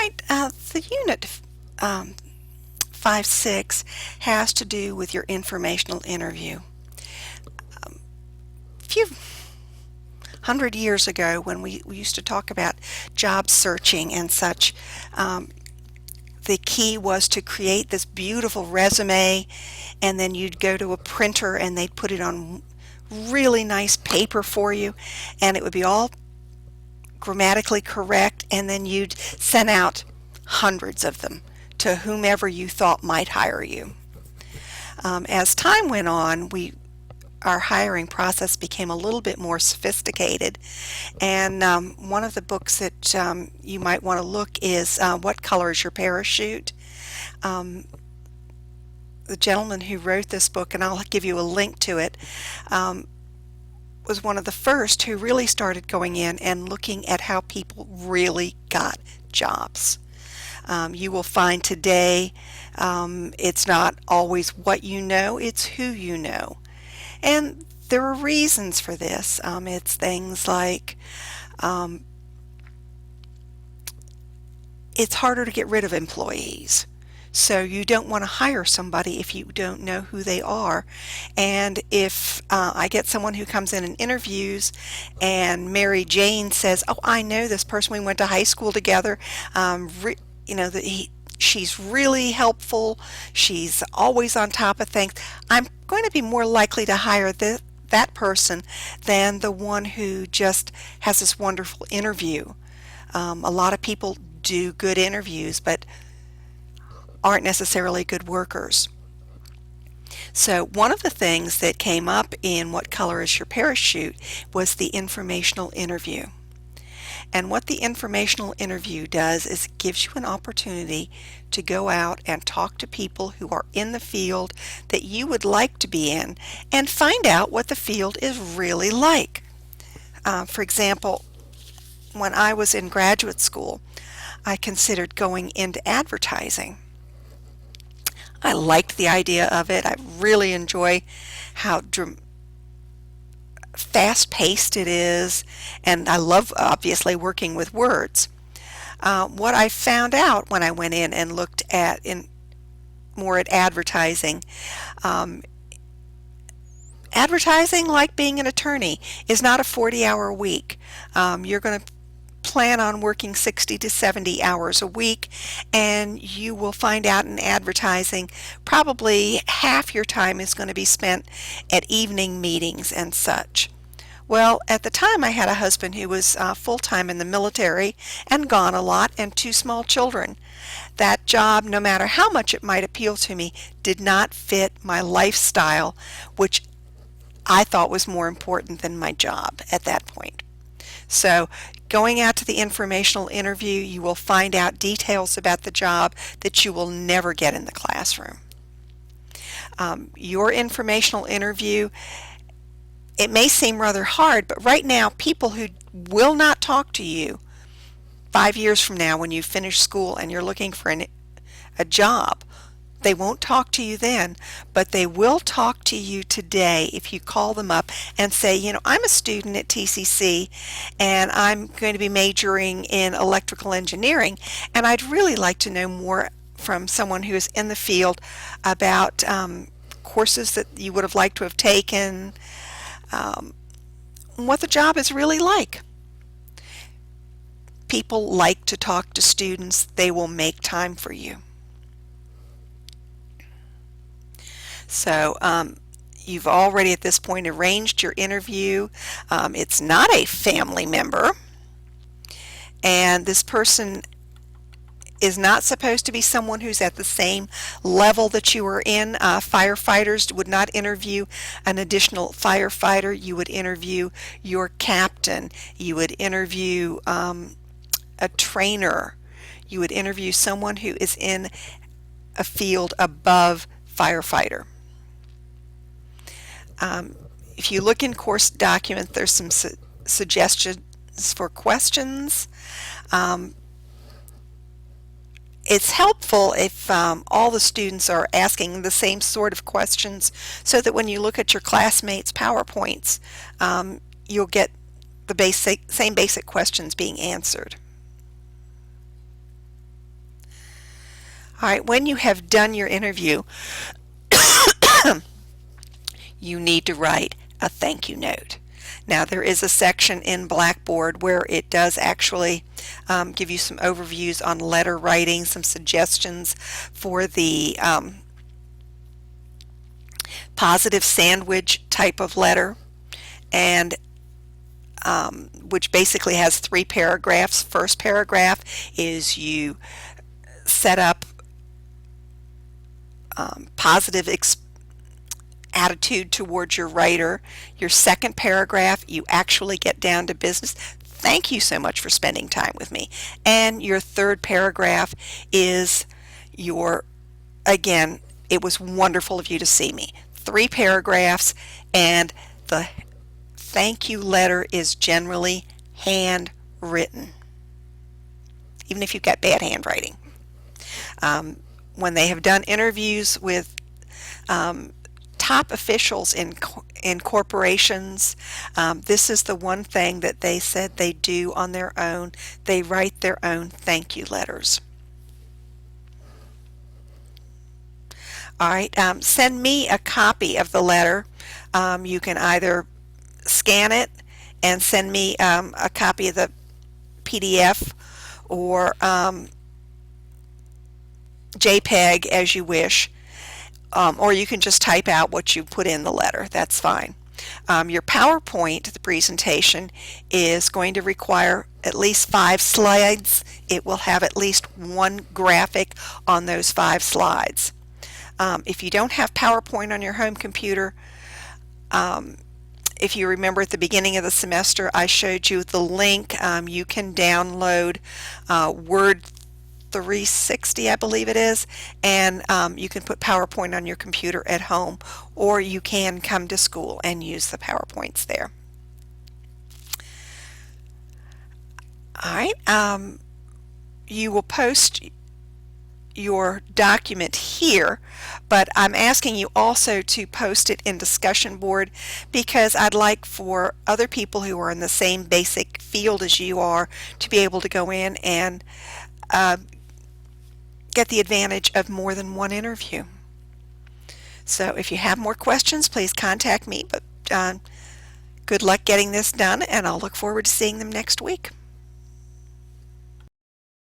Right, the unit 5-6 has to do with your informational interview. A few hundred years ago, when we used to talk about job searching and such, the key was to create this beautiful resume, and then you'd go to a printer and they'd put it on really nice paper for you, and it would be all grammatically correct, and then you'd send out hundreds of them to whomever you thought might hire you. As time went on, our hiring process became a little bit more sophisticated, and one of the books that you might want to look is What Color is Your Parachute? The gentleman who wrote this book, and I'll give you a link to it, was one of the first who really started going in and looking at how people really got jobs. You will find today it's not always what you know, it's who you know. And there are reasons for this. It's things like it's harder to get rid of employees. So you don't want to hire somebody if you don't know who they are. And if I get someone who comes in and interviews and Mary Jane says, oh, I know this person, we went to high school together, she's really helpful, she's always on top of things, I'm going to be more likely to hire that person than the one who just has this wonderful interview. A lot of people do good interviews, but aren't necessarily good workers. So one of the things that came up in What Color is Your Parachute was the informational interview. And what the informational interview does is it gives you an opportunity to go out and talk to people who are in the field that you would like to be in and find out what the field is really like. For example, when I was in graduate school, I considered going into advertising. I liked the idea of it. I really enjoy how fast-paced it is, and I love obviously working with words. What I found out when I went in and looked at more at advertising, advertising, like being an attorney, is not a 40-hour week. You're going to plan on working 60 to 70 hours a week, and you will find out in advertising probably half your time is going to be spent at evening meetings and such. Well, at the time I had a husband who was full-time in the military and gone a lot, and 2 small children. That job, no matter how much it might appeal to me, did not fit my lifestyle, which I thought was more important than my job at that point. So going out to the informational interview, you will find out details about the job that you will never get in the classroom. Your informational interview, it may seem rather hard, but right now people who will not talk to you 5 years from now when you finish school and you're looking for a job, they won't talk to you then, but they will talk to you today if you call them up and say, you know, I'm a student at TCC and I'm going to be majoring in electrical engineering, and I'd really like to know more from someone who is in the field about courses that you would have liked to have taken, what the job is really like. People like to talk to students. They will make time for you. So you've already at this point arranged your interview. It's not a family member, and this person is not supposed to be someone who's at the same level that you are in. Firefighters would not interview an additional firefighter. You would interview your captain. You would interview a trainer. You would interview someone who is in a field above firefighter. If you look in course documents, there's some suggestions for questions. It's helpful if all the students are asking the same sort of questions, so that when you look at your classmates' PowerPoints, you'll get the same basic questions being answered. All right, when you have done your interview, you need to write a thank you note. Now, there is a section in Blackboard where it does actually give you some overviews on letter writing, some suggestions for the positive sandwich type of letter, and which basically has 3 paragraphs. First paragraph is you set up positive attitude towards your writer. Your second paragraph, you actually get down to business. Thank you so much for spending time with me. And your third paragraph is your, again, it was wonderful of you to see me. 3 paragraphs, and the thank you letter is generally handwritten, even if you've got bad handwriting. When they have done interviews with top officials in corporations, this is the one thing that they said they do on their own. They write their own thank you letters. All right, send me a copy of the letter. You can either scan it and send me a copy of the PDF, or JPEG, as you wish, or you can just type out what you put in the letter. That's fine. Your PowerPoint, the presentation, is going to require at least 5 slides. It will have at least 1 graphic on those 5 slides. If you don't have PowerPoint on your home computer, if you remember at the beginning of the semester, I showed you the link. You can download Word 360, I believe it is, and you can put PowerPoint on your computer at home, or you can come to school and use the PowerPoints there. All right, you will post your document here, but I'm asking you also to post it in discussion board, because I'd like for other people who are in the same basic field as you are to be able to go in and get the advantage of more than one interview. So if you have more questions, please contact me, but good luck getting this done, and I'll look forward to seeing them next week.